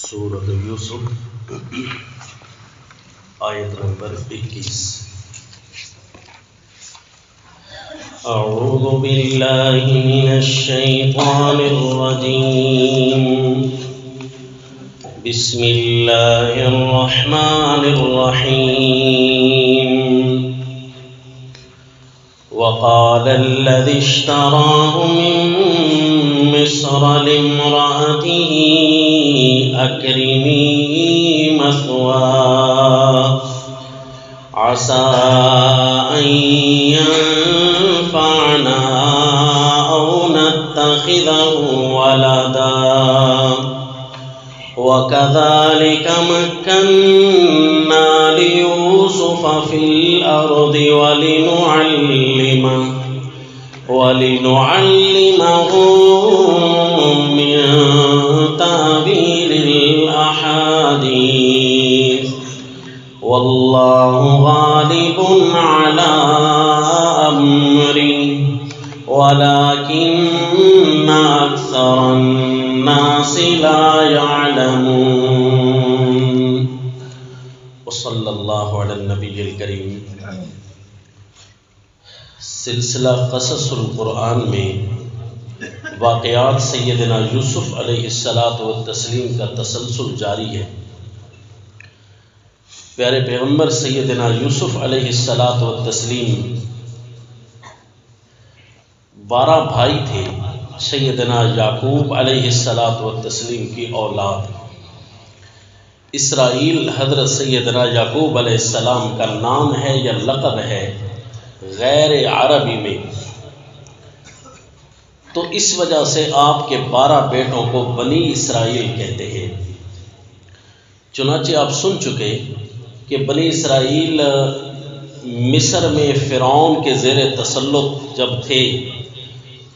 سورۃ یوسف آیت نمبر 21۔ اعوذ باللہ من الشیطان الرجیم، بسم اللہ الرحمن الرحیم۔ وقال الذي اشتراه من مصر لامرأته أكرمي مثواه عسى أن ينفعنا أو نتخذه ولدا وكذلك مكنا ليوسف في الأرض ولنعلمه من تأويل الأحاديث والله غالب على أمره ولكن أكثر الناس لا يعلمون۔ وصلی اللہ علی النبی الکریم۔ سلسلہ قصص القرآن میں واقعات سیدنا یوسف علیہ الصلاۃ والتسلیم کا تسلسل جاری ہے۔ پیارے پیغمبر سیدنا یوسف علیہ الصلاۃ والتسلیم 12 بھائی تھے، سیدنا یعقوب علیہ الصلاۃ والتسلیم کی اولاد۔ اسرائیل حضرت سیدنا یعقوب علیہ السلام کا نام ہے یا لقب ہے غیر عربی میں، تو اس وجہ سے آپ کے 12 بیٹوں کو بنی اسرائیل کہتے ہیں۔ چنانچہ آپ سن چکے کہ بنی اسرائیل مصر میں فرعون کے زیر تسلط جب تھے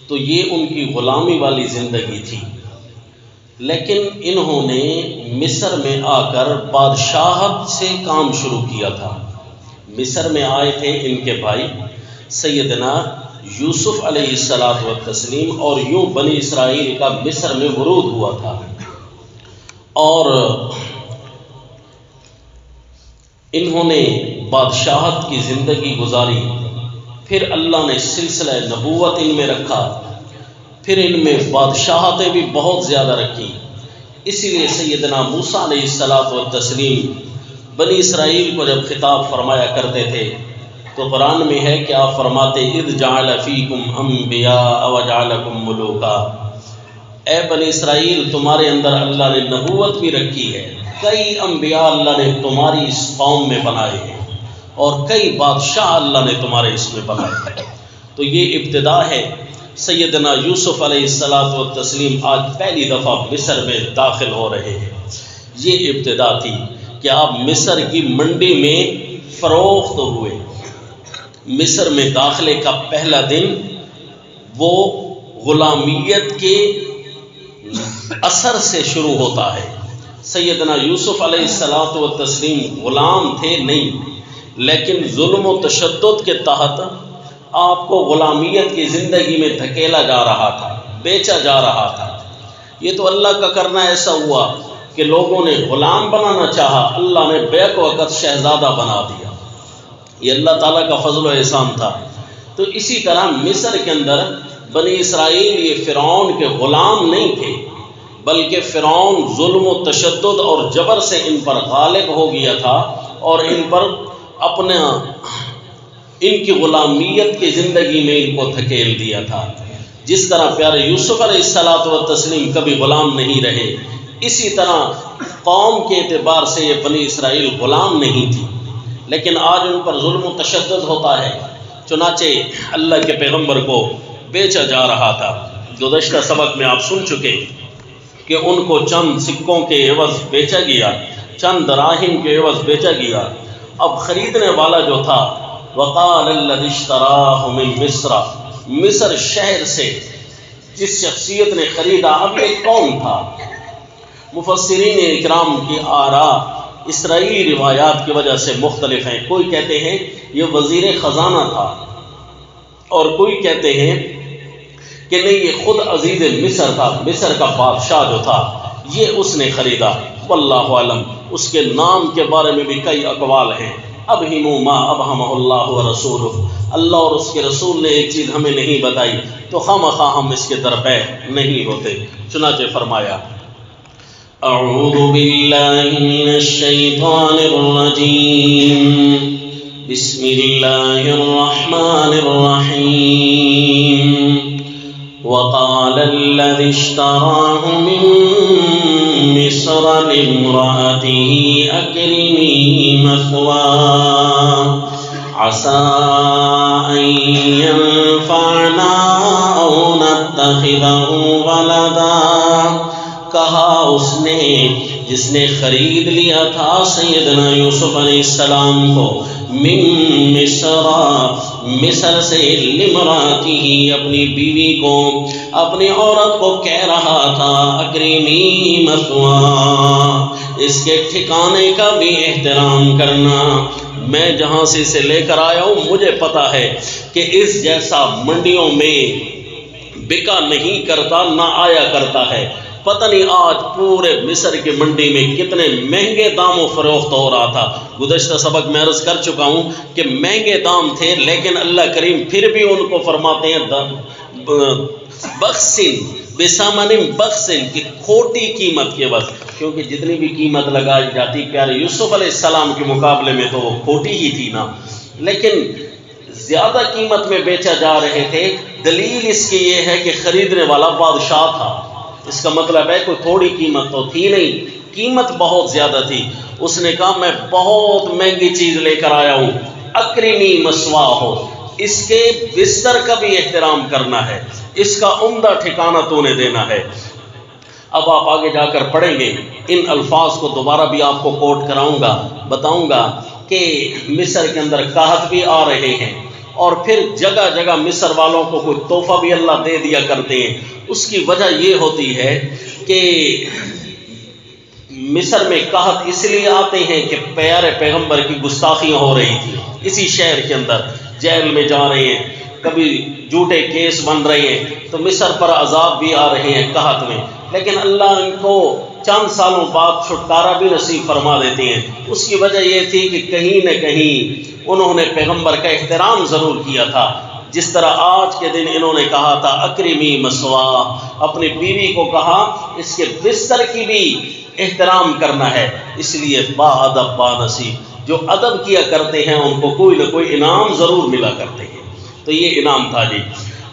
تو یہ ان کی غلامی والی زندگی تھی، لیکن انہوں نے مصر میں آ کر بادشاہت سے کام شروع کیا تھا۔ مصر میں آئے تھے ان کے بھائی سیدنا یوسف علیہ الصلاۃ والتسلیم، اور یوں بنی اسرائیل کا مصر میں ورود ہوا تھا، اور انہوں نے بادشاہت کی زندگی گزاری۔ پھر اللہ نے سلسلہ نبوت ان میں رکھا، پھر ان میں بادشاہتیں بھی بہت زیادہ رکھی۔ اسی لیے سیدنا موسیٰ علیہ الصلاۃ والتسلیم بنی اسرائیل کو جب خطاب فرمایا کرتے تھے تو قرآن میں ہے کہ آپ فرماتے اذ جعل فیکم انبیاء وجعلکم ملوکا، اے بنی اسرائیل تمہارے اندر اللہ نے نبوت بھی رکھی ہے، کئی انبیاء اللہ نے تمہاری اس قوم میں بنائے ہیں، اور کئی بادشاہ اللہ نے تمہارے اس میں بنائے ہیں۔ تو یہ ابتدا ہے۔ سیدنا یوسف علیہ الصلاۃ والتسلیم آج پہلی دفعہ مصر میں داخل ہو رہے ہیں۔ یہ ابتدا تھی کہ آپ مصر کی منڈی میں فروخت ہوئے۔ مصر میں داخلے کا پہلا دن وہ غلامیت کے اثر سے شروع ہوتا ہے۔ سیدنا یوسف علیہ الصلاۃ والتسلیم غلام تھے نہیں، لیکن ظلم و تشدد کے تحت آپ کو غلامیت کی زندگی میں دھکیلا جا رہا تھا، بیچا جا رہا تھا۔ یہ تو اللہ کا کرنا ایسا ہوا کہ لوگوں نے غلام بنانا چاہا، اللہ نے بیک وقت شہزادہ بنا دیا۔ یہ اللہ تعالیٰ کا فضل و احسان تھا۔ تو اسی طرح مصر کے اندر بنی اسرائیل یہ فرعون کے غلام نہیں تھے، بلکہ فرعون ظلم و تشدد اور جبر سے ان پر غالب ہو گیا تھا، اور ان پر ان کی غلامیت کی زندگی میں ان کو دھکیل دیا تھا۔ جس طرح پیارے یوسف علیہ الصلاۃ والتسلیم کبھی غلام نہیں رہے، اسی طرح قوم کے اعتبار سے یہ بنی اسرائیل غلام نہیں تھی، لیکن آج ان پر ظلم و تشدد ہوتا ہے۔ چنانچہ اللہ کے پیغمبر کو بیچا جا رہا تھا۔ گزشتہ سبق میں آپ سن چکے کہ ان کو چند سکوں کے عوض بیچا گیا، چند دراہم کے عوض بیچا گیا۔ اب خریدنے والا جو تھا وقال الذی اشتراہ من مصر، مصر شہر سے جس شخصیت نے خریدا، اب یہ کون تھا؟ مفسرین اکرام کی آراء اسرائیلی روایات کی وجہ سے مختلف ہیں۔ کوئی کہتے ہیں یہ وزیر خزانہ تھا، اور کوئی کہتے ہیں کہ نہیں یہ خود عزیز مصر تھا، مصر کا بادشاہ جو تھا یہ اس نے خریدا۔ واللہ علم۔ اس کے نام کے بارے میں بھی کئی اقوال ہیں۔ ابہموا ما ابہمہ اللہ ورسولہ، اللہ اور اس کے رسول نے ایک چیز ہمیں نہیں بتائی تو خواہ ہم اس کے درپے نہیں ہوتے۔ چنانچہ فرمایا اعوذ باللہ من الشیطان الرجیم بسم اللہ الرحمن الرحیم وقال الذي اشتراه من مصر لامرأته أكرمي مثواه عسى أن ينفعنا أو نتخذه ولدا۔ کہا اس نے جس نے خرید لیا تھا سیدنا یوسف علیہ السلام کو، من مصر سے، لمراته اپنی بیوی کو، اپنی عورت کو کہہ رہا تھا اکریمی مثواہ، اس کے ٹھکانے کا بھی احترام کرنا۔ میں جہاں سے اسے لے کر آیا ہوں مجھے پتا ہے کہ اس جیسا منڈیوں میں بکا نہیں کرتا، نہ آیا کرتا ہے۔ پتہ نہیں آج پورے مصر کی منڈی میں کتنے مہنگے داموں فروخت ہو رہا تھا۔ گزشتہ سبق میں عرض کر چکا ہوں کہ مہنگے دام تھے، لیکن اللہ کریم پھر بھی ان کو فرماتے ہیں بخسن بثمن بخسن، کی کھوٹی قیمت کے وقت، کیونکہ جتنی بھی قیمت لگائی جاتی پیارے یوسف علیہ السلام کے مقابلے میں تو وہ کھوٹی ہی تھی نا، لیکن زیادہ قیمت میں بیچا جا رہے تھے۔ دلیل اس کی یہ ہے کہ خریدنے والا بادشاہ تھا، اس کا مطلب ہے کوئی تھوڑی قیمت تو تھی نہیں، قیمت بہت زیادہ تھی۔ اس نے کہا میں بہت مہنگی چیز لے کر آیا ہوں، اکرمی مثواہ، اس کے بستر کا بھی احترام کرنا ہے، اس کا عمدہ ٹھکانہ تو نے دینا ہے۔ اب آپ آگے جا کر پڑھیں گے، ان الفاظ کو دوبارہ بھی آپ کو کوٹ کراؤں گا، بتاؤں گا کہ مصر کے اندر قحط بھی آ رہے ہیں، اور پھر جگہ جگہ مصر والوں کو کوئی تحفہ بھی اللہ دے دیا کرتے ہیں۔ اس کی وجہ یہ ہوتی ہے کہ مصر میں قحط اس لیے آتے ہیں کہ پیارے پیغمبر کی گستاخیاں ہو رہی تھی، اسی شہر کے اندر جیل میں جا رہے ہیں، کبھی جھوٹے کیس بن رہے ہیں، تو مصر پر عذاب بھی آ رہے ہیں قحط میں، لیکن اللہ ان کو چند سالوں بعد چھٹکارا بھی نصیب فرما دیتے ہیں۔ اس کی وجہ یہ تھی کہ کہیں نہ کہیں انہوں نے پیغمبر کا احترام ضرور کیا تھا، جس طرح آج کے دن انہوں نے کہا تھا اکرمی مثواہ، اپنی بیوی کو کہا اس کے بستر کی بھی احترام کرنا ہے، اس لیے با ادب با نصیب، جو ادب کیا کرتے ہیں ان کو کوئی نہ کوئی انعام ضرور ملا کرتے ہیں۔ تو یہ انعام تھا جی۔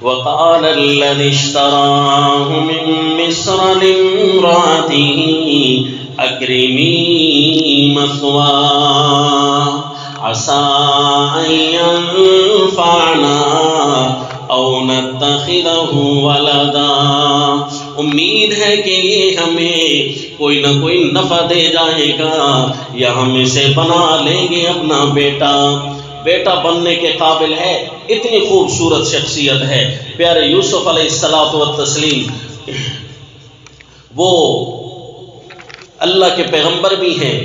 وقال الذي اشتراه من مصر لامرأته أكرمي مثواه عسى أن ينفعنا أو نتخذه ولدا، امید ہے کہ یہ ہمیں کوئی نہ کوئی نفع دے جائے گا یا ہم اسے بنا لیں گے اپنا بیٹا۔ بیٹا بننے کے قابل ہے، اتنی خوبصورت شخصیت ہے پیارے یوسف علیہ الصلاۃ والتسلیم، وہ اللہ کے پیغمبر بھی ہیں،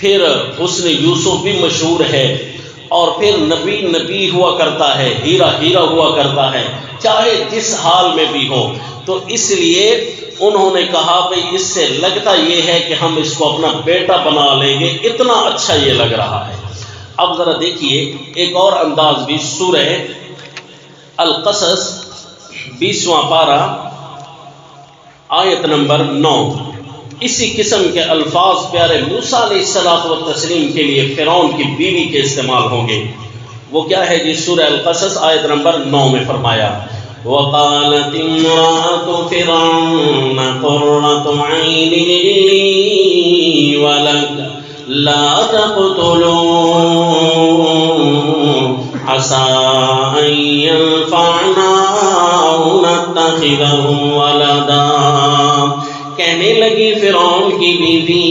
پھر حسن یوسف بھی مشہور ہے، اور پھر نبی ہوا کرتا ہے، ہیرا ہوا کرتا ہے، چاہے جس حال میں بھی ہو۔ تو اس لیے انہوں نے کہا بھئی اس سے لگتا یہ ہے کہ ہم اس کو اپنا بیٹا بنا لیں گے، اتنا اچھا یہ لگ رہا ہے۔ اب ذرا دیکھیے ایک اور انداز بھی، سورہ القصص 20واں پارہ آیت نمبر 9، اسی قسم کے الفاظ پیارے موسیٰ علیہ الصلوۃ والتسلیم کے لیے فرعون کی بیوی کے استعمال ہوں گے۔ وہ کیا ہے جی؟ سورہ القصص آیت نمبر 9 میں فرمایا وَقَالَتِ امْرَأَتُ فِرْعَوْنَ قُرَّةُ عَيْنٍ لِّي وَلَكَ لا تقتلوا عسى أن ينفعنا أو نتخذه ولدا۔ کہنے لگی فرعون کی بیوی،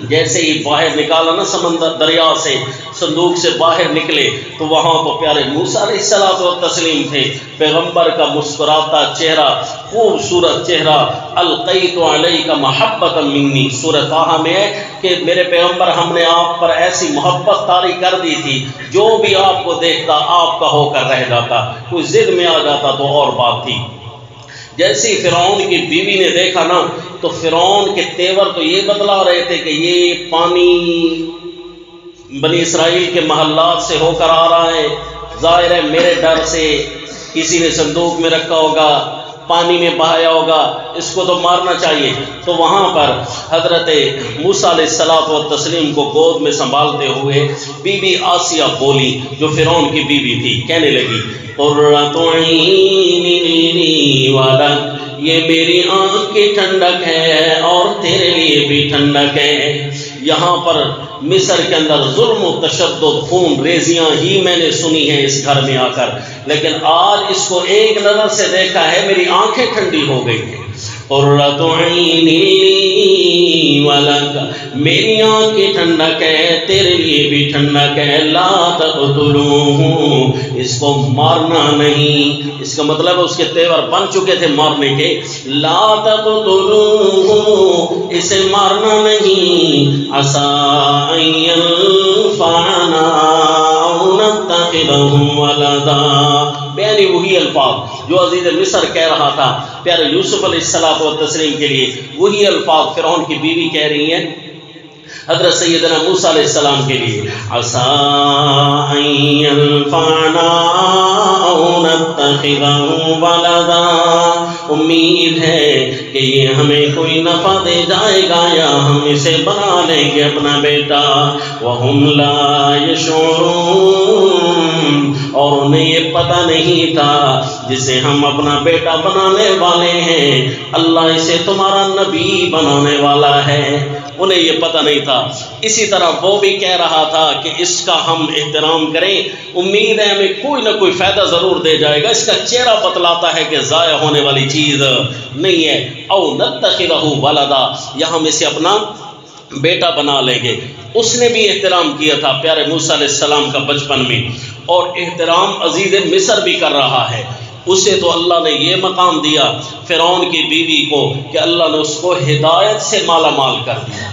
جیسے ہی باہر نکالا نا سمندر دریا سے، صندوق سے باہر نکلے تو وہاں تو پیارے موسیٰ علیہ الصلوۃ والتسلیم تھے، پیغمبر کا مسکراتا چہرہ، خوبصورت چہرہ، القیت علیک محبۃ منی، سورہ طٰہٰ میں ہے کہ میرے پیغمبر ہم نے آپ پر ایسی محبت طاری کر دی تھی، جو بھی آپ کو دیکھتا آپ کا ہو کر رہ جاتا، کوئی ضد میں آ جاتا تو اور بات تھی، جیسے ہی فرعون کی بیوی نے دیکھا نا تو فرعون کے تیور تو یہ بتلا رہے تھے کہ یہ پانی بنی اسرائیل کے محلات سے ہو کر آ رہا ہے، ظاہر ہے میرے ڈر سے کسی نے صندوق میں رکھا ہوگا، پانی میں بہایا ہوگا، اس کو تو مارنا چاہیے۔ تو وہاں پر حضرت موسیٰ علیہ الصلوۃ والتسلیم کو گود میں سنبھالتے ہوئے بی بی آسیہ بولی جو فرعون کی بیوی تھی، کہنے لگی قرۃ عین لی ولک، یہ میری آنکھ کی ٹھنڈک ہے اور تیرے لیے بھی ٹھنڈک ہے۔ یہاں پر مصر کے اندر ظلم و تشدد، خون ریزیاں ہی میں نے سنی ہیں اس گھر میں آ کر، لیکن آج اس کو ایک نظر سے دیکھا ہے، میری آنکھیں ٹھنڈی ہو گئی ہیں۔ قرۃ عین لی ولک، میری آنکھ کی ٹھنڈک ہے، تیرے لیے بھی ٹھنڈک ہے۔ لا تقتلوہ، اس کو مارنا نہیں، اس کا مطلب اس کے تیور بن چکے تھے مارنے کے۔ لا تقتلوہ، اسے مارنا نہیں۔ عسیٰ ان ینفعنا او نتخذہ ولدا، یعنی وہی الفاظ جو عزیز مصر کہہ رہا تھا پیارے یوسف علیہ الصلوۃ والتسلیم کے لیے، وہی الفاظ فرعون کی بیوی کہہ رہی ہیں حضرت سیدنا موسیٰ علیہ السلام کے لیے۔ عسیٰ ان ینفعنا او نتخذہ ولدا، امید ہے کہ یہ ہمیں کوئی نفع دے جائے گا یا ہم اسے بنا لیں گے اپنا بیٹا۔ وہم لا یشعرون، اور انہیں یہ پتہ نہیں تھا جسے ہم اپنا بیٹا بنانے والے ہیں اللہ اسے تمہارا نبی بنانے والا ہے، انہیں یہ پتہ نہیں تھا۔ اسی طرح وہ بھی کہہ رہا تھا کہ اس کا ہم احترام کریں، امید ہے ہمیں کوئی نہ کوئی فائدہ ضرور دے جائے گا، اس کا چہرہ بتلاتا ہے کہ ضائع ہونے والی چیز نہیں ہے۔ او نتخذہ ولدا، یا ہم اسے اپنا بیٹا بنا لیں گے۔ اس نے بھی احترام کیا تھا پیارے موسیٰ علیہ السلام کا بچپن میں، اور احترام عزیز مصر بھی کر رہا ہے۔ اسے تو اللہ نے یہ مقام دیا فرعون کی بیوی کو کہ اللہ نے اس کو ہدایت سے مالا مال کر دیا،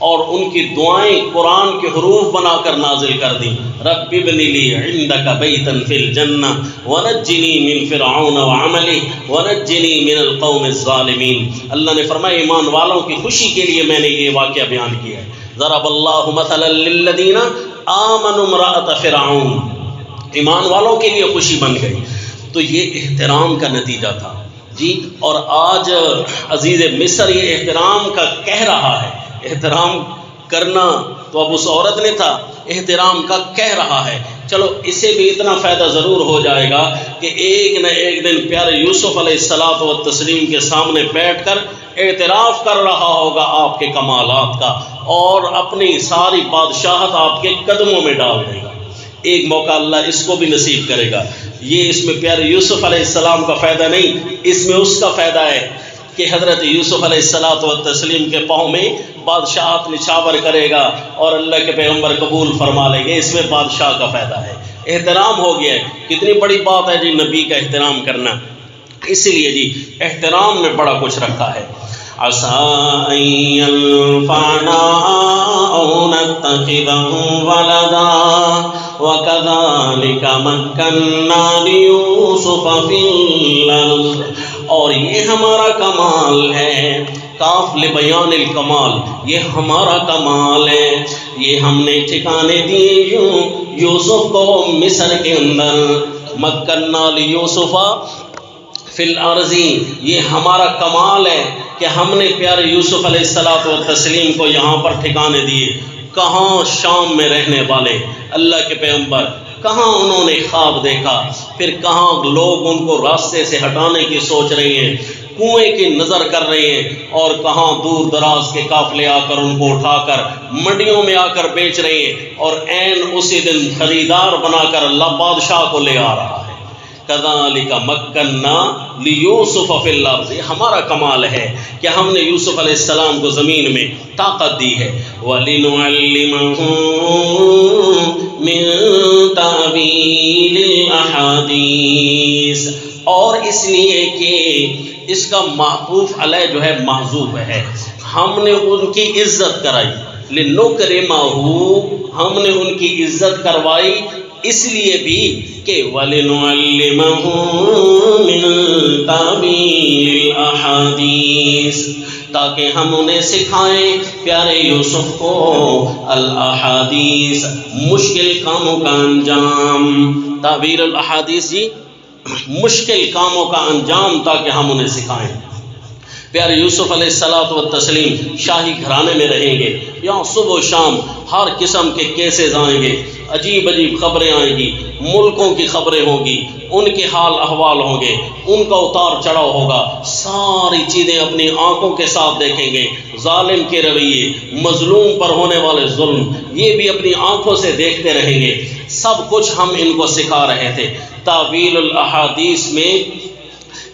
اور ان کی دعائیں قرآن کے حروف بنا کر نازل کر دیں۔ رب ابن لی عندک بیتا فی الجنہ ونجنی من فرعون وعملہ ونجنی من القوم الظالمین۔ اللہ نے فرمایا ایمان والوں کی خوشی کے لیے میں نے یہ واقعہ بیان کیا ہے۔ ضرب اللہ مثلا للذین آمنوا امرأۃ فرعون، ایمان والوں کے لیے خوشی بن گئی۔ تو یہ احترام کا نتیجہ تھا جی، اور آج عزیز مصر یہ احترام کا کہہ رہا ہے۔ احترام کرنا تو اب اس عورت نے تھا، احترام کا کہہ رہا ہے۔ چلو اسے بھی اتنا فائدہ ضرور ہو جائے گا کہ ایک نہ ایک دن پیارے یوسف علیہ الصلوۃ والتسلیم کے سامنے بیٹھ کر اعتراف کر رہا ہوگا آپ کے کمالات کا، اور اپنی ساری بادشاہت آپ کے قدموں میں ڈال دے گا۔ ایک موقع اللہ اس کو بھی نصیب کرے گا۔ یہ اس میں پیارے یوسف علیہ السلام کا فائدہ نہیں، اس میں اس کا فائدہ ہے کہ حضرت یوسف علیہ الصلوۃ والتسلیم کے پاؤں میں بادشاہت نچھاور کرے گا اور اللہ کے پیغمبر قبول فرما لیں گے، اس میں بادشاہ کا فائدہ ہے۔ احترام ہو گیا ہے، کتنی بڑی بات ہے جی نبی کا احترام کرنا، اسی لیے جی احترام میں بڑا کچھ رکھا ہے۔ عسیٰ ان ینفعنا او نتخذہ ولدا وَكَذَلِكَ مَكَّنَّا لِيُوسُفَ فِي الْأَرْضِ، اور یہ ہمارا کمال ہے، کاف لبیان الکمال، یہ ہمارا کمال ہے، یہ ہم نے ٹھکانے دیے یوسف کو مصر کے اندر۔ مَكَّنَّا لِيُوسُفَ فِي الْأَرْضِ، یہ ہمارا کمال ہے کہ ہم نے پیارے یوسف علیہ الصلوۃ والتسلیم کو یہاں پر ٹھکانے دیے۔ کہاں شام میں رہنے والے اللہ کے پیغمبر، کہاں انہوں نے خواب دیکھا، پھر کہاں لوگ ان کو راستے سے ہٹانے کی سوچ رہے ہیں، کنویں کی نظر کر رہے ہیں، اور کہاں دور دراز کے قافلے آ کر ان کو اٹھا کر منڈیوں میں آ کر بیچ رہے ہیں، اور عین اسی دن خریدار بنا کر اللہ بادشاہ کو لے آ رہا ہے۔ کذالک مکنا لیوسف فی الارض، ہمارا کمال ہے کہ ہم نے یوسف علیہ السلام کو زمین میں طاقت دی ہے۔ وَلِنُعَلِّمَهُ مِن تَأْوِيلِ الْأَحَادِيثِ، اور اس لیے کہ اس کا معطوف علیہ جو ہے محذوف ہے، ہم نے ان کی عزت کرائی، لِنُكْرِمَهُ، ہم نے ان کی عزت کروائی، اس لیے بھی کہ وَلِنُعَلِّمَهُ مِن تَأْوِيلِ الْأَحَادِيثِ، تاکہ ہم انہیں سکھائیں پیارے یوسف کو الاحادیث، مشکل کاموں کا انجام. تعبیر الاحادیث جی مشکل کاموں کا انجام تاکہ ہم انہیں سکھائیں. پیارے یوسف علیہ الصلوۃ والتسلیم شاہی گھرانے میں رہیں گے، یہاں صبح و شام ہر قسم کے کیسز آئیں گے، عجیب عجیب خبریں آئیں گی، ملکوں کی خبریں ہوں گی، ان کے حال احوال ہوں گے، ان کا اتار چڑھاؤ ہوگا، ساری چیزیں اپنی آنکھوں کے ساتھ دیکھیں گے. ظالم کے رویے، مظلوم پر ہونے والے ظلم، یہ بھی اپنی آنکھوں سے دیکھتے رہیں گے. سب کچھ ہم ان کو سکھا رہے تھے. تعویل الاحادیث میں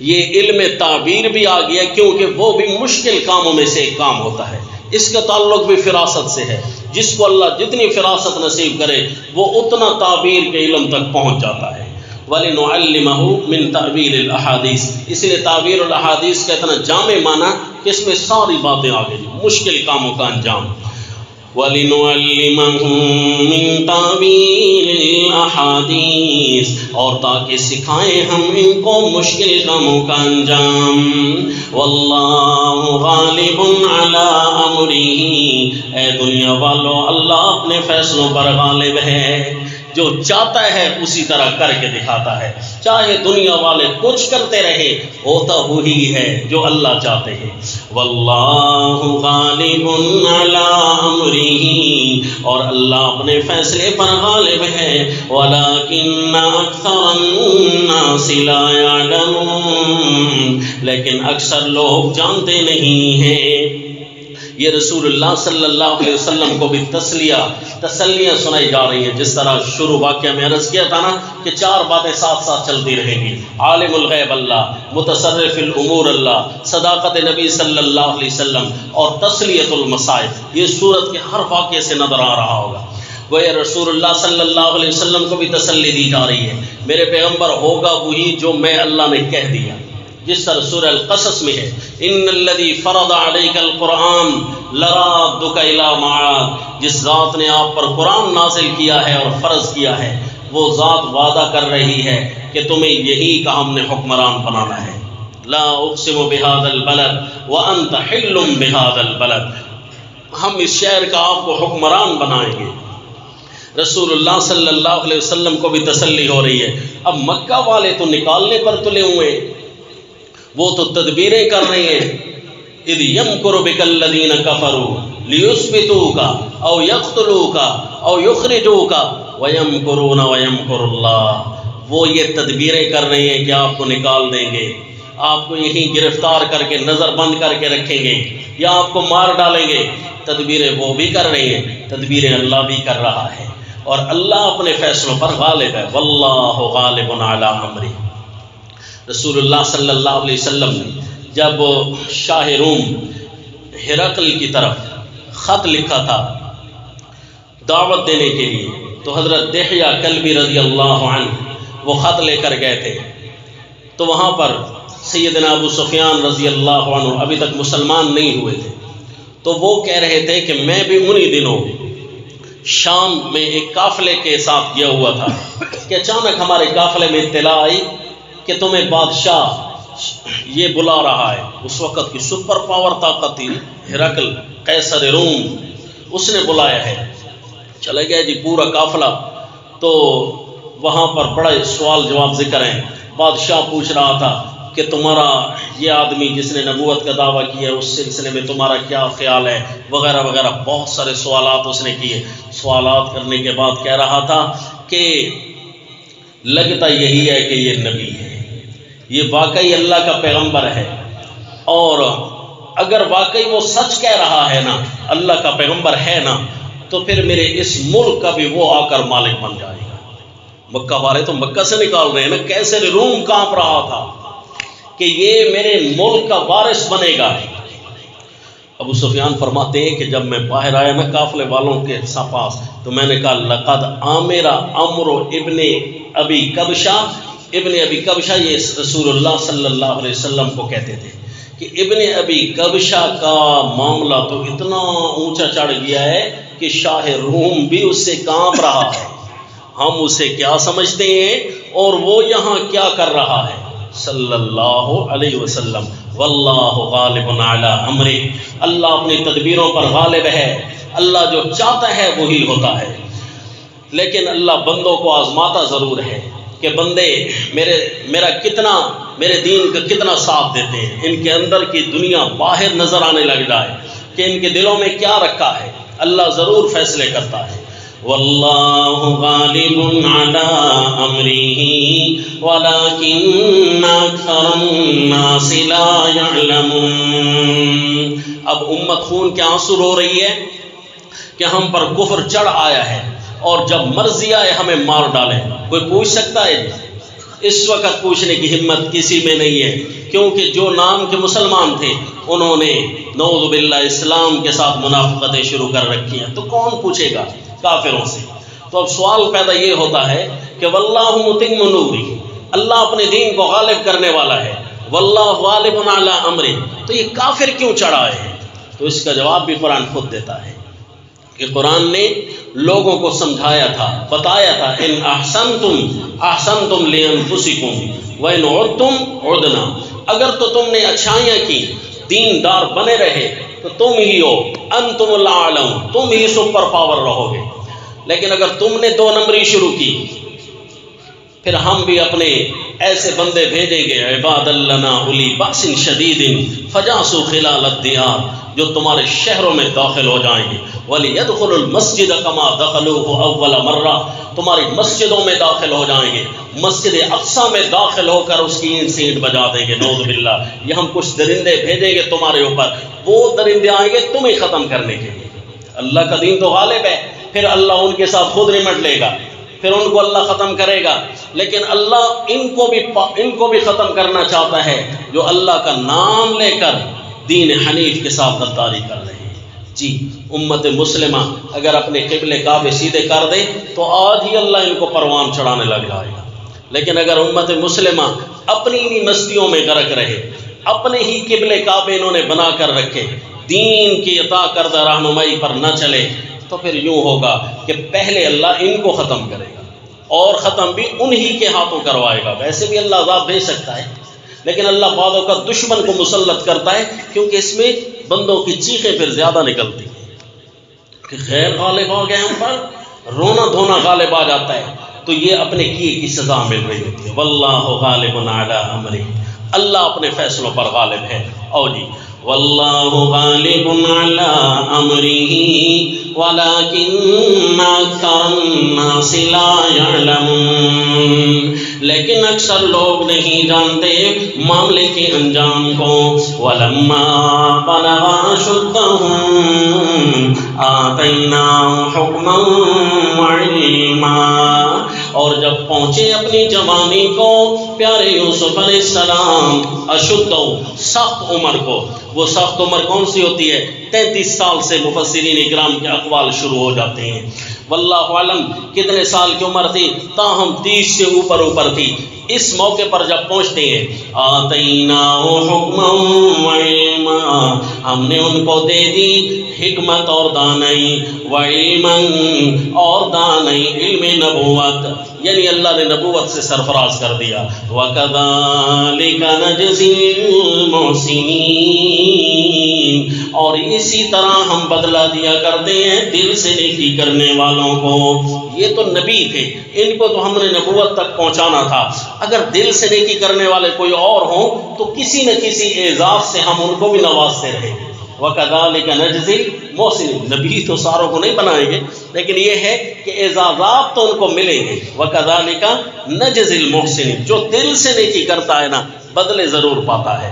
یہ علم تعبیر بھی آ گیا، کیونکہ وہ بھی مشکل کاموں میں سے ایک کام ہوتا ہے. اس کا تعلق بھی فراست سے ہے. جس کو اللہ جتنی فراست نصیب کرے وہ اتنا تعبیر کے علم تک پہنچ جاتا ہے. وَلِنُعَلِّمَهُ مِن تَأْوِيلِ الْأَحَادِيثِ، اس لیے تعبیر الاحادیث کا اتنا جامع معنی کہ اس میں ساری باتیں آ گئی، مشکل کاموں کا انجام. وَلِنُعَلِّمَهُ مِن تَأْوِيلِ الْأَحَادِيثِ، اور تاکہ سکھائیں ہم ان کو مشکل کاموں کا انجام. وَاللَّهُ غَالِبٌ عَلَىٰ أَمْرِهِ، اے دنیا والو اللہ اپنے فیصلوں پر غالب ہے، جو چاہتا ہے اسی طرح کر کے دکھاتا ہے. چاہے دنیا والے کچھ کرتے رہے، ہوتا وہی ہے جو اللہ چاہتے ہیں. واللہ غالب علی امرہ، اور اللہ اپنے فیصلے پر غالب ہے. ولکن اکثر الناس لا یعلمون، لیکن اکثر لوگ جانتے نہیں ہیں. یہ رسول اللہ صلی اللہ علیہ وسلم کو بھی تسلیاں سنائی جا رہی ہیں. جس طرح شروع واقعہ میں عرض کیا تھا نا کہ 4 باتیں ساتھ ساتھ چلتی رہیں گی: عالم الغیب اللہ، متصرف الامور اللہ، صداقت نبی صلی اللہ علیہ وسلم، اور تسلیت المصائب. یہ سورت کے ہر واقعے سے نظر آ رہا ہوگا. گویا رسول اللہ صلی اللہ علیہ وسلم کو بھی تسلی دی جا رہی ہے، میرے پیغمبر ہوگا وہی جو میں اللہ نے کہہ دیا. جس طرح سورہ القصص میں ہے: ان الذی فرض علیک القرآن لرادک الی معاد، جس ذات نے آپ پر قرآن نازل کیا ہے اور فرض کیا ہے، وہ ذات وعدہ کر رہی ہے کہ تمہیں یہی کا ہم نے حکمران بنانا ہے. لا اقسم بہذا البلد وانت حل بہذا البلد، ہم اس شہر کا آپ کو حکمران بنائیں گے. رسول اللہ صلی اللہ علیہ وسلم کو بھی تسلی ہو رہی ہے. اب مکہ والے تو نکالنے پر تلے ہوئے، وہ تو تدبیریں کر رہے ہیں. اذ یمکر بک الذین کفروا لیثبتوک او یقتلوک او یخرجوک ویمکرون ویمکر اللہ. وہ یہ تدبیریں کر رہے ہیں کہ آپ کو نکال دیں گے، آپ کو یہیں گرفتار کر کے نظر بند کر کے رکھیں گے، یا آپ کو مار ڈالیں گے. تدبیریں وہ بھی کر رہے ہیں، تدبیریں اللہ بھی کر رہا ہے، اور اللہ اپنے فیصلوں پر غالب ہے. واللہ غالب علی امرہ. رسول اللہ صلی اللہ علیہ وسلم نے جب شاہ روم ہرقل کی طرف خط لکھا تھا دعوت دینے کے لیے، تو حضرت دحیہ کلبی رضی اللہ عنہ وہ خط لے کر گئے تھے. تو وہاں پر سیدنا ابو سفیان رضی اللہ عنہ ابھی تک مسلمان نہیں ہوئے تھے. تو وہ کہہ رہے تھے کہ میں بھی انہی دنوں شام میں ایک قافلے کے ساتھ گیا ہوا تھا کہ اچانک ہمارے قافلے میں اطلاع آئی کہ تمہیں بادشاہ یہ بلا رہا ہے. اس وقت کی سپر پاور طاقت تھی ہرقل قیصر روم، اس نے بلایا ہے. چلے گئے جی پورا قافلہ. تو وہاں پر بڑے سوال جواب ذکر ہیں. بادشاہ پوچھ رہا تھا کہ تمہارا یہ آدمی جس نے نبوت کا دعویٰ کیا ہے اس سلسلے میں تمہارا کیا خیال ہے، وغیرہ وغیرہ. بہت سارے سوالات اس نے کیے. سوالات کرنے کے بعد کہہ رہا تھا کہ لگتا یہی ہے کہ یہ نبی ہے، یہ واقعی اللہ کا پیغمبر ہے، اور اگر واقعی وہ سچ کہہ رہا ہے نا، اللہ کا پیغمبر ہے نا، تو پھر میرے اس ملک کا بھی وہ آ کر مالک بن جائے گا. مکہ والے تو مکہ سے نکال رہے ہیں نا، کیسے روم کانپ رہا تھا کہ یہ میرے ملک کا وارث بنے گا. ابو سفیان فرماتے ہیں کہ جب میں باہر آیا نا قافلے والوں کے پاس، تو میں نے کہا لقد آمر عمرو ابن ابی کبشہ. ابن ابی کبشہ یہ رسول اللہ صلی اللہ علیہ وسلم کو کہتے تھے کہ ابن ابی کبشہ کا معاملہ تو اتنا اونچا چڑھ گیا ہے کہ شاہ روم بھی اس سے کانپ رہا ہے. ہم اسے کیا سمجھتے ہیں اور وہ یہاں کیا کر رہا ہے صلی اللہ علیہ وسلم۔ واللہ غالب علی امرہ، اللہ اپنی تدبیروں پر غالب ہے، اللہ جو چاہتا ہے وہی ہوتا ہے۔ لیکن اللہ بندوں کو آزماتا ضرور ہے کہ بندے میرے دین کا کتنا ساتھ دیتے ہیں، ان کے اندر کی دنیا باہر نظر آنے لگ جائے کہ ان کے دلوں میں کیا رکھا ہے، اللہ ضرور فیصلے کرتا ہے۔ واللہ غالب علی امرہ ولکن اکثر الناس لا یعلمون۔ اب امت خون کے آنسو رو رہی ہے کہ ہم پر کفر چڑھ آیا ہے اور جب مرضی آئے ہمیں مار ڈالیں۔ کوئی پوچھ سکتا ہے؟ اس وقت پوچھنے کی ہمت کسی میں نہیں ہے، کیونکہ جو نام کے مسلمان تھے انہوں نے نعوذ باللہ اسلام کے ساتھ منافقتیں شروع کر رکھی ہیں، تو کون پوچھے گا کافروں سے؟ تو اب سوال پیدا یہ ہوتا ہے کہ واللہ متم نورہ، اللہ اپنے دین کو غالب کرنے والا ہے، واللہ غالب علی امرہ، تو یہ کافر کیوں چڑھائے ہیں؟ تو اس کا جواب بھی قرآن خود دیتا ہے کہ قرآن نے لوگوں کو سمجھایا تھا، بتایا تھا، ان احسنتم لانفسکم وان عدتم عدنا، اگر تو تم نے اچھائیاں کی، دیندار بنے رہے تو تم ہی ہو انتم الاعلم، تم ہی سپر پاور رہو گے، لیکن اگر تم نے دو نمبری شروع کی، پھر ہم بھی اپنے ایسے بندے بھیجیں گے، عباد لنا اولی باس شدید فجاسوا خلال الدیار، جو تمہارے شہروں میں داخل ہو جائیں گے، وَلِيَدْخُلُوا الْمَسْجِدَ كَمَا دَخَلُوهُ أَوَّلَ مَرَّةٍ، تمہاری مسجدوں میں داخل ہو جائیں گے، مسجد اقصیٰ میں داخل ہو کر اس کی سینٹ بجا دیں گے، نعوذ باللہ۔ یہ ہم کچھ درندے بھیجیں گے تمہارے اوپر، وہ درندے آئیں گے تمہیں ختم کرنے کے لیے۔ اللہ کا دین تو غالب ہے، پھر اللہ ان کے ساتھ خود نمٹ لے گا، پھر ان کو اللہ ختم کرے گا، لیکن اللہ ان کو بھی ختم کرنا چاہتا ہے جو اللہ کا نام لے کر دین حنیف کے ساتھ غداری کر رہے ہیں۔ جی امت مسلمہ اگر اپنے قبلے کعبے سیدھے کر دے تو آج ہی اللہ ان کو پروان چڑھانے لگ جائے گا، لیکن اگر امت مسلمہ اپنی ہی مستیوں میں غرق رہے، اپنے ہی قبلے کعبے انہوں نے بنا کر رکھے، دین کی عطا کردہ رہنمائی پر نہ چلے، تو پھر یوں ہوگا کہ پہلے اللہ ان کو ختم کرے گا اور ختم بھی انہی کے ہاتھوں کروائے گا۔ ویسے بھی اللہ عذاب بھیج سکتا ہے، لیکن اللہ بعض اوقات دشمن کو مسلط کرتا ہے، کیونکہ اس میں بندوں کی چیخیں پھر زیادہ نکلتی ہیں کہ غیر غالب آ گئے ہم پر، رونا دھونا غالب آ جاتا ہے، تو یہ اپنے کیے کی سزا مل رہی ہوتی ہے۔ واللہ غالب علی امرہ، اللہ اپنے فیصلوں پر غالب ہے۔ او جی واللہ غالب علی امرہ ولکن اکثر الناس لا یعلمون، لیکن اکثر لوگ نہیں جانتے معاملے کے انجام کو۔ ولما بلغ اشدہ آتیناہ حکما وعلما، اور جب پہنچے اپنی جوانی کو پیارے یوسف علیہ السلام اشدہ سخت عمر کو، وہ سخت عمر کون سی ہوتی ہے؟ 33 سال سے مفسرین اکرام کے اقوال شروع ہو جاتے ہیں، واللہ عالم کتنے سال کی عمر تھی، تاہم 30 سے اوپر تھی۔ اس موقع پر جب پہنچتے ہیں آتینا حکما وعلما، ہم نے ان کو دے دی حکمت اور دانائی، وعلما اور دانائی، علم نبوت، یعنی اللہ نے نبوت سے سرفراز کر دیا۔ وَكَذَلِكَ نَجْزِي الْمُحْسِنِينَ، اور اسی طرح ہم بدلہ دیا کرتے ہیں دل سے نیکی کرنے والوں کو۔ یہ تو نبی تھے، ان کو تو ہم نے نبوت تک پہنچانا تھا، اگر دل سے نیکی کرنے والے کوئی اور ہوں تو کسی نہ کسی اعزاز سے ہم ان کو بھی نوازتے رہیں گے۔ وَكَذَلِكَ نَجْزِي الْمُحْسِنِينَ، نبی تو ساروں کو نہیں بنائیں گے، لیکن یہ ہے کہ اعزازات تو ان کو ملیں گے۔ وَكَذَلِكَ نَجْزِي الْمُحْسِنِينَ، جو دل سے نیکی کرتا ہے نا بدلے ضرور پاتا ہے۔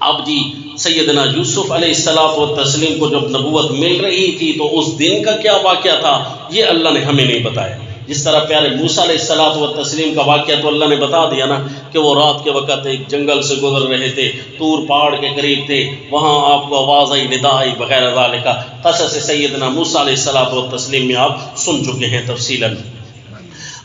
اب جی سیدنا یوسف علیہ السلام و تسلیم کو جب نبوت مل رہی تھی تو اس دن کا کیا واقعہ تھا یہ اللہ نے ہمیں نہیں بتایا۔ جس طرح پیارے موسیٰ علیہ السلام و تسلیم کا واقعہ تو اللہ نے بتا دیا نا کہ وہ رات کے وقت ایک جنگل سے گزر رہے تھے، طور پہاڑ کے قریب تھے، وہاں آپ کو آواز آئی، ندا آئی وغیرہ ذالک۔ قصص سیدنا موسیٰ علیہ السلام و تسلیم میں آپ سن چکے ہیں تفصیلاً۔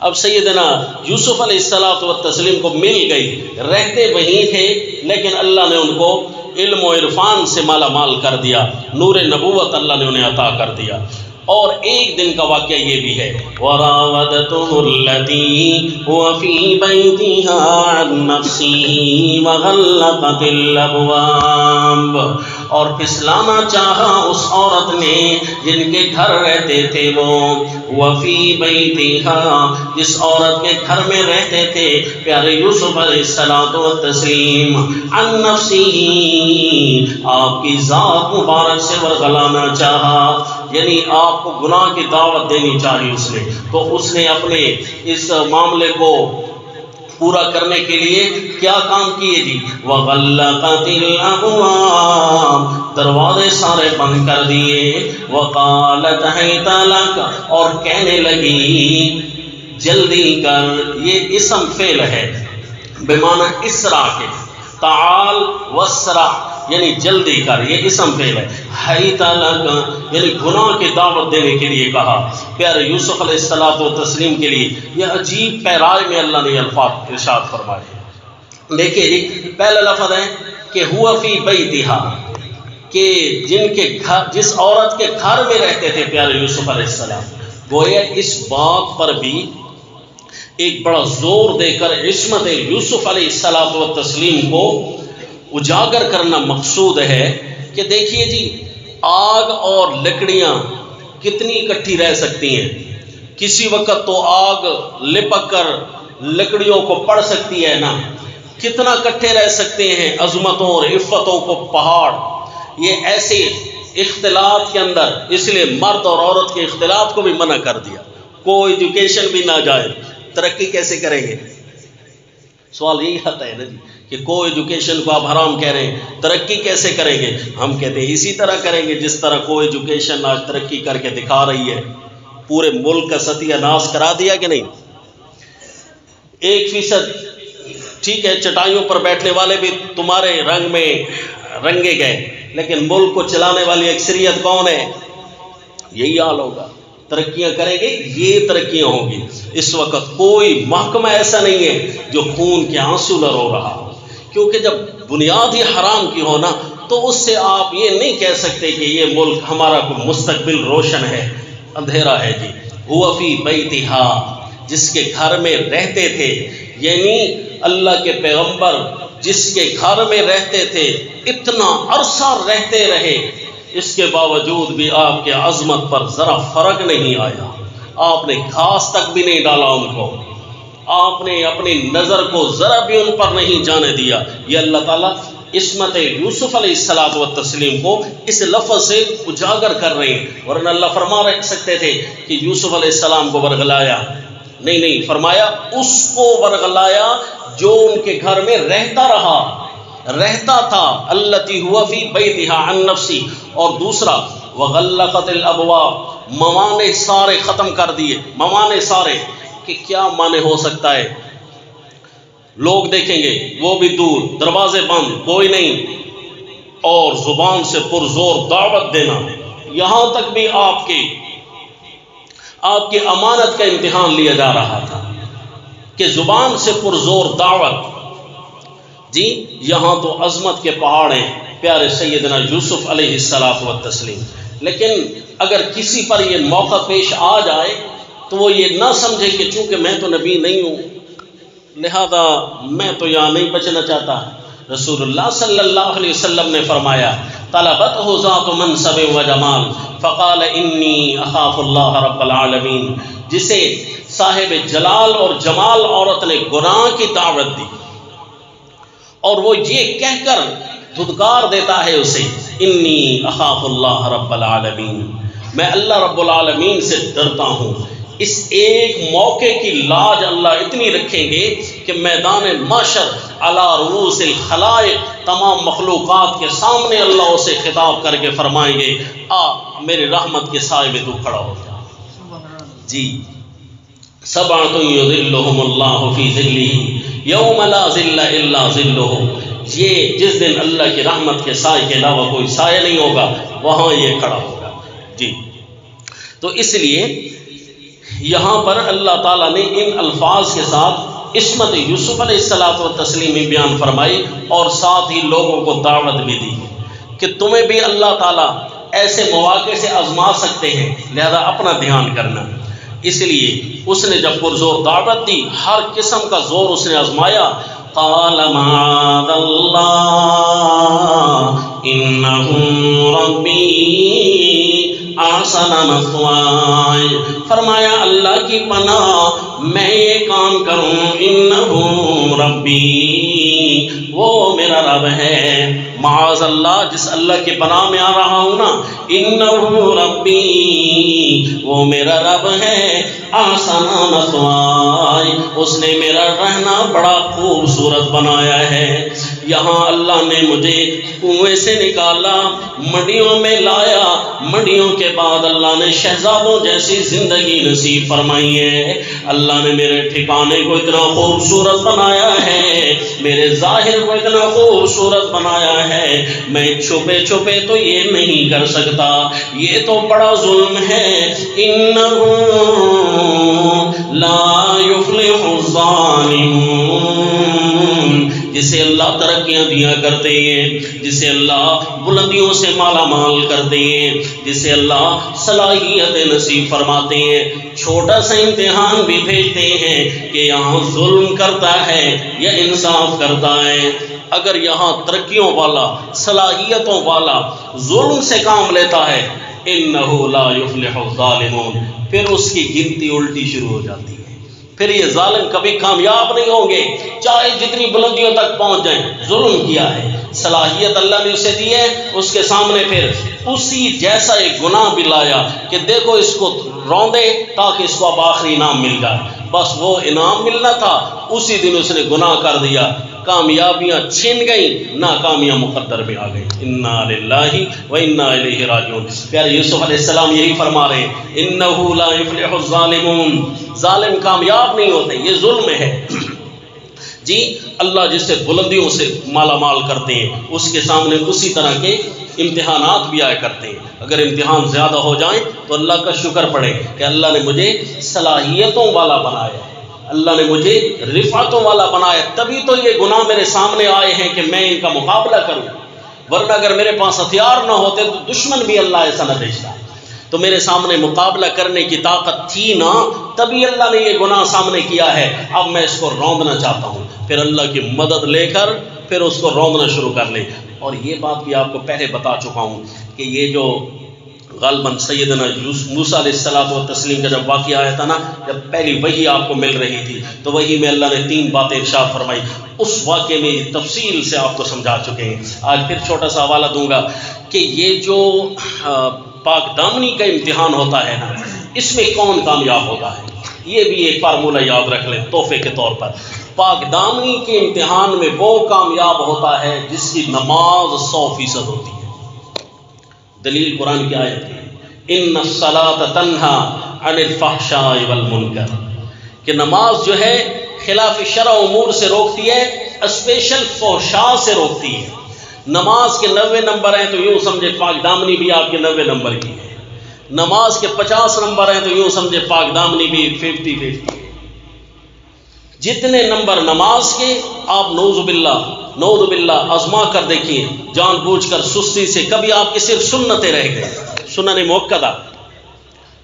اب سیدنا یوسف علیہ السلام و تسلیم کو مل گئی، رہتے وہیں تھے، لیکن اللہ نے ان کو علم و عرفان سے مالا مال کر دیا، نور نبوت اللہ نے انہیں عطا کر دیا۔ اور ایک دن کا واقعہ یہ بھی ہے وَرَاوَدَتُهُ الَّتِي هُوَ فِي بَيْتِهَا عَن نَّفْسِهِ وَغَلَّقَتِ الْأَبْوَابَ، اور پھسلانا چاہا اس عورت نے جن کے گھر رہتے تھے وہ وفی بیتها، جس عورت کے گھر میں رہتے تھے پیارے یوسف علیہ الصلوۃ والتسلیم، عن نفسه، آپ کی ذات مبارک سے ورغلانا چاہا، یعنی آپ کو گناہ کی دعوت دینی چاہی اس نے، تو اس نے اپنے اس معاملے کو پورا کرنے کے لیے کیا کام کیے جی؟ وَغَلَّقَتِ الْأَبْوَابَ، دروازے سارے بند کر دیے، وَقَالَتْ هَيْتَ لَكَ، اور کہنے لگی جلدی کر، یہ اسم فعل ہے بمعنی اسرع کے، تعال واسرع یعنی جلدی کر، یہ اسم فعل ہے، حیت لک یعنی گناہ کی دعوت دینے کے لیے کہا پیارے یوسف علیہ الصلوۃ والتسلیم کے لیے۔ یہ عجیب پیرائے میں اللہ نے الفاظ ارشاد فرمائے۔ دیکھیے جی پہلا لفظ ہے کہ ہوا فی بیتہا، کہ جن کے گھر، جس عورت کے گھر میں رہتے تھے پیارے یوسف علیہ السلام، گویا اس بات پر بھی ایک بڑا زور دے کر عصمت یوسف علیہ الصلوۃ والتسلیم کو اجاگر کرنا مقصود ہے کہ دیکھیے جی آگ اور لکڑیاں کتنی اکٹھی رہ سکتی ہیں، کسی وقت تو آگ لپک کر لکڑیوں کو پڑ سکتی ہے نا، کتنا اکٹھے رہ سکتے ہیں عظمتوں اور عفتوں کو پہاڑ۔ یہ ایسے اختلاط کے اندر اس لیے مرد اور عورت کے اختلاط کو بھی منع کر دیا، کوئی ایجوکیشن بھی نہ جائے، ترقی کیسے کریں گے؟ سوال یہی آتا ہے نا جی کہ کو ایجوکیشن کو آپ حرام کہہ رہے ہیں، ترقی کیسے کریں گے؟ ہم کہتے ہیں اسی طرح کریں گے جس طرح کو ایجوکیشن آج ترقی کر کے دکھا رہی ہے، پورے ملک کا ستیہ ناش کرا دیا کہ نہیں۔ 1% ٹھیک ہے، چٹائیوں پر بیٹھنے والے بھی تمہارے رنگ میں رنگے گئے، لیکن ملک کو چلانے والی اکثریت کون ہے؟ یہی حال ہوگا۔ ترقیاں کریں گے یہ ترقیاں ہوں گی۔ اس وقت کوئی محکمہ ایسا نہیں ہے جو خون کے آنسو نہ رو رہا ہو، کیونکہ جب بنیاد ہی حرام کی ہو نا تو اس سے آپ یہ نہیں کہہ سکتے کہ یہ ملک ہمارا کوئی مستقبل روشن ہے، اندھیرا ہے جی۔ ہوا فی بیتہا، جس کے گھر میں رہتے تھے، یعنی اللہ کے پیغمبر جس کے گھر میں رہتے تھے، اتنا عرصہ رہتے رہے، اس کے باوجود بھی آپ کے عظمت پر ذرا فرق نہیں آیا، آپ نے گھاس تک بھی نہیں ڈالا ان کو، آپ نے اپنی نظر کو ذرا بھی ان پر نہیں جانے دیا۔ یہ اللہ تعالیٰ عصمت یوسف علیہ الصلوۃ والتسلیم کو اس لفظ سے اجاگر کر رہے ہیں، ورنہ اللہ فرما سکتے تھے کہ یوسف علیہ السلام کو ورغلایا، نہیں فرمایا اس کو ورغلایا جو ان کے گھر میں رہتا تھا، التی ہوا فی بیتہا عن نفسی، اور دوسرا وغلقت الابواب، موانع سارے ختم کر دیے، موانع سارے، کہ کیا معنی ہو سکتا ہے؟ لوگ دیکھیں گے وہ بھی دور، دروازے بند، کوئی نہیں، اور زبان سے پرزور دعوت دینا، یہاں تک بھی آپ کی امانت کا امتحان لیا جا رہا تھا کہ زبان سے پرزور دعوت جی۔ یہاں تو عظمت کے پہاڑ ہیں پیارے سیدنا یوسف علیہ الصلوۃ والتسلیم، لیکن اگر کسی پر یہ موقع پیش آ جائے تو وہ یہ نہ سمجھے کہ چونکہ میں تو نبی نہیں ہوں لہذا میں تو یہاں نہیں بچنا چاہتا۔ رسول اللہ صلی اللہ علیہ وسلم نے فرمایا طلبتہ ذات منصب و جمال فقال انی اخاف اللہ رب العالمین، جسے صاحب جلال اور جمال عورت نے گناہ کی دعوت دی اور وہ یہ کہہ کر دھتکار دیتا ہے اسے، انی اخاف اللہ رب العالمین، میں اللہ رب العالمین سے ڈرتا ہوں۔ اس ایک موقع کی لاج اللہ اتنی رکھیں گے کہ میدان محشر علی رؤوس الخلائق تمام مخلوقات کے سامنے اللہ اسے خطاب کر کے فرمائیں گے آ میرے رحمت کے سائے میں تو کھڑا ہو جا۔ جی سبعۃ یظلھم اللہ فی ظلہ یوم لا ظل الا ظلہ، یہ جس دن اللہ کی رحمت کے سائے کے علاوہ کوئی سایہ نہیں ہوگا وہاں یہ کھڑا ہوگا۔ جی تو اس لیے یہاں پر اللہ تعالیٰ نے ان الفاظ کے ساتھ عصمت یوسف علیہ الصلوۃ والتسلیم بیان فرمائی اور ساتھ ہی لوگوں کو دعوت بھی دی کہ تمہیں بھی اللہ تعالیٰ ایسے مواقع سے آزما سکتے ہیں، لہذا اپنا دھیان کرنا۔ اس لیے اس نے جب پرزور دعوت دی، ہر قسم کا زور اس نے آزمایا۔ قال معاذ اللہ انہ ربی احسن مثواي، فرمایا اللہ کی پناہ میں یہ کام کروں، انہ ربی، وہ میرا رب ہے۔ معاذ اللہ، جس اللہ کی پناہ میں آ رہا ہوں نا، انہ ربی، وہ میرا رب ہے، احسن مثواي، اس نے میرا رہنا بڑا خوبصورت بنایا ہے۔ یہاں اللہ نے مجھے کنویں سے نکالا، منڈیوں میں لایا، منڈیوں کے بعد اللہ نے شہزادوں جیسی زندگی نصیب فرمائی ہے۔ اللہ نے میرے ٹھکانے کو اتنا خوبصورت بنایا ہے، میرے ظاہر کو اتنا خوبصورت بنایا ہے، میں چھپے چھپے تو یہ نہیں کر سکتا، یہ تو بڑا ظلم ہے۔ انہو لا یفلح الظالمون، جسے اللہ ترقیاں دیا کرتے ہیں، جسے اللہ بلندیوں سے مالا مال کرتے ہیں، جسے اللہ صلاحیت نصیب فرماتے ہیں، چھوٹا سا امتحان بھی بھیجتے ہیں کہ یہاں ظلم کرتا ہے یا انصاف کرتا ہے۔ اگر یہاں ترقیوں والا، صلاحیتوں والا ظلم سے کام لیتا ہے، انہو لا یفلح الظالمون، پھر اس کی گنتی الٹی شروع ہو جاتی ہے۔ پھر یہ ظالم کبھی کامیاب نہیں ہوں گے، چاہے جتنی بلندیوں تک پہنچ جائیں، ظلم کیا ہے۔ صلاحیت اللہ نے اسے دی ہے، اس کے سامنے پھر اسی جیسا ایک گناہ بھی لایا کہ دیکھو اس کو روندے تاکہ اس کو اب آخری انعام مل جائے، بس وہ انعام ملنا تھا، اسی دن اس نے گناہ کر دیا، کامیابیاں چھن گئیں، ناکامیاں مقدر میں آ گئیں۔ انا للہ و انا الیہ راجعون۔ پیارے یوسف علیہ السلام یہی فرما رہے ہیں، انہ لا یفلح الظالمون، ظالم کامیاب نہیں ہوتے، یہ ظلم ہے۔ جی اللہ جس سے بلندیوں سے مالا مال کرتے ہیں، اس کے سامنے اسی طرح کے امتحانات بھی آیا کرتے ہیں۔ اگر امتحان زیادہ ہو جائیں تو اللہ کا شکر پڑے کہ اللہ نے مجھے صلاحیتوں والا بنایا ہے، اللہ نے مجھے رفعتوں والا بنایا، تبھی تو یہ گناہ میرے سامنے آئے ہیں کہ میں ان کا مقابلہ کروں، ورنہ اگر میرے پاس ہتھیار نہ ہوتے تو دشمن بھی اللہ ایسا نہ بھیجتا۔ تو میرے سامنے مقابلہ کرنے کی طاقت تھی نا، تبھی اللہ نے یہ گناہ سامنے کیا ہے، اب میں اس کو روندنا چاہتا ہوں، پھر اللہ کی مدد لے کر پھر اس کو روندنا شروع کر لیں۔ اور یہ بات بھی آپ کو پہلے بتا چکا ہوں کہ یہ جو غالباً سیدنا موسیٰ علیہ الصلوۃ والتسلیم کا جب واقعہ آیا تھا نا، جب پہلی وحی آپ کو مل رہی تھی تو وحی میں اللہ نے 3 باتیں ارشاد فرمائی، اس واقعے میں تفصیل سے آپ کو سمجھا چکے ہیں۔ آج پھر چھوٹا سا حوالہ دوں گا کہ یہ جو پاک دامنی کا امتحان ہوتا ہے نا، اس میں کون کامیاب ہوتا ہے، یہ بھی ایک فارمولہ یاد رکھ لیں تحفے کے طور پر۔ پاک دامنی کے امتحان میں وہ کامیاب ہوتا ہے جس کی نماز 100% ہوتی ہے۔ دلیل قرآن کی آیت ہے، ان الصلاۃ تنہا عن الفحشاء والمنکر، کہ نماز جو ہے خلاف شرع امور سے روکتی ہے، اسپیشل فحشاء سے روکتی ہے۔ نماز کے 90 نمبر ہیں تو یوں سمجھے پاک دامنی بھی آپ کے 90 نمبر کی ہے، نماز کے 50 نمبر ہیں تو یوں سمجھے پاک دامنی بھی 50-50 ہے۔ جتنے نمبر نماز کے، آپ نعوذ باللہ آزما کر دیکھیے، جان بوجھ کر سستی سے، کبھی آپ کی صرف سنتیں رہ گئے، سنن موقدہ،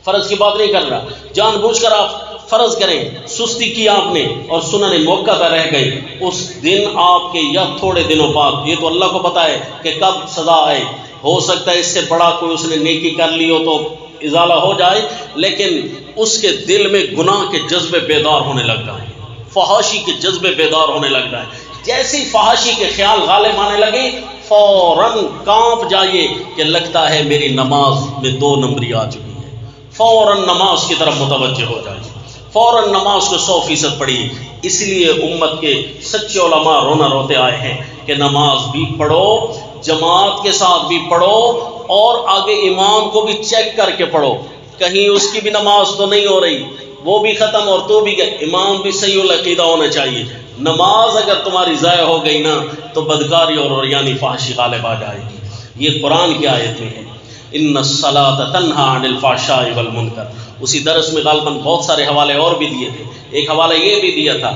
فرض کی بات نہیں کر رہا، جان بوجھ کر آپ فرض کریں، سستی کی آپ نے اور سنن موقدہ رہ گئی، اس دن آپ کے یا تھوڑے دنوں بعد، یہ تو اللہ کو پتا ہے کہ کب سزا آئے، ہو سکتا ہے اس سے بڑا کوئی اس نے نیکی کر لی ہو تو ازالہ ہو جائے، لیکن اس کے دل میں گناہ کے جذبے بیدار ہونے لگ جائیں، فحاشی کے جذبے بیدار ہونے لگ جائیں۔ جیسے فحاشی کے خیال غالب آنے لگے، فوراً کانپ جائیے کہ لگتا ہے میری نماز میں 2 نمبری آ چکی ہے، فوراً نماز کی طرف متوجہ ہو جائیے، فوراً نماز کو 100% پڑھیے۔ اس لیے امت کے سچے علماء رونا روتے آئے ہیں کہ نماز بھی پڑھو، جماعت کے ساتھ بھی پڑھو، اور آگے امام کو بھی چیک کر کے پڑھو، کہیں اس کی بھی نماز تو نہیں ہو رہی، وہ بھی ختم اور تو بھی گئے، امام بھی صحیح العقیدہ ہونا چاہیے۔ نماز اگر تمہاری ضائع ہو گئی نا تو بدکاری اور یعنی فحاشی غالب آ جائے گی۔ یہ قرآن کی آیت میں ہے، ان الصلاۃ تنہا عن الفحشاء والمنکر۔ اسی درس میں غالباً بہت سارے حوالے اور بھی دیے تھے، ایک حوالہ یہ بھی دیا تھا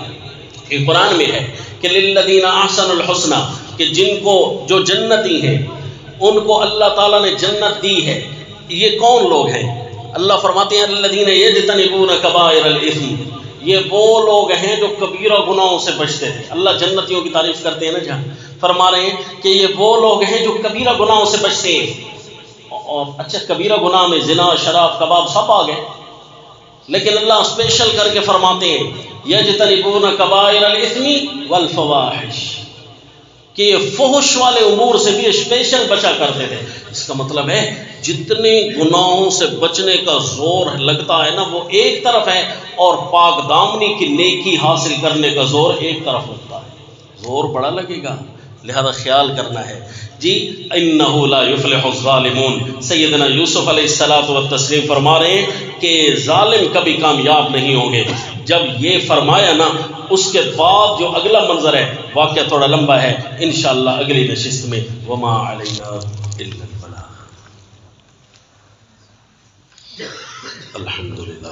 کہ قرآن میں ہے کہ للذین احسنوا الحسنى، کہ جن کو جو جنتی ہیں ان کو اللہ تعالیٰ نے جنت دی ہے۔ یہ کون لوگ ہیں؟ اللہ فرماتے ہیں الذین یجتنبون کبائر الاثم، یہ وہ لوگ ہیں جو کبیرہ گناہوں سے بچتے تھے۔ اللہ جنتیوں کی تعریف کرتے ہیں نا جہاں، فرما رہے ہیں کہ یہ وہ لوگ ہیں جو کبیرہ گناہوں سے بچتے ہیں۔ اور اچھا کبیرہ گناہ میں زنا، شراب، کباب سب آ گئے، لیکن اللہ اسپیشل کر کے فرماتے ہیں یجتنبون کبائر الاثم والفواحش، کہ یہ فحش والے امور سے بھی اسپیشل بچا کرتے تھے۔ اس کا مطلب ہے جتنے گناہوں سے بچنے کا زور لگتا ہے نا وہ ایک طرف ہے، اور پاک دامنی کی نیکی حاصل کرنے کا زور ایک طرف لگتا ہے، زور بڑا لگے گا، لہذا خیال کرنا ہے جی۔ انہ لا یفلح الظالمون، سیدنا یوسف علیہ الصلوۃ والتسلیم فرما رہے ہیں کہ ظالم کبھی کامیاب نہیں ہوں گے۔ جب یہ فرمایا نا اس کے بعد جو اگلا منظر ہے واقعہ تھوڑا لمبا ہے، انشاءاللہ اگلی نشست میں وما علینا الا البلاغ۔ الحمدللہ۔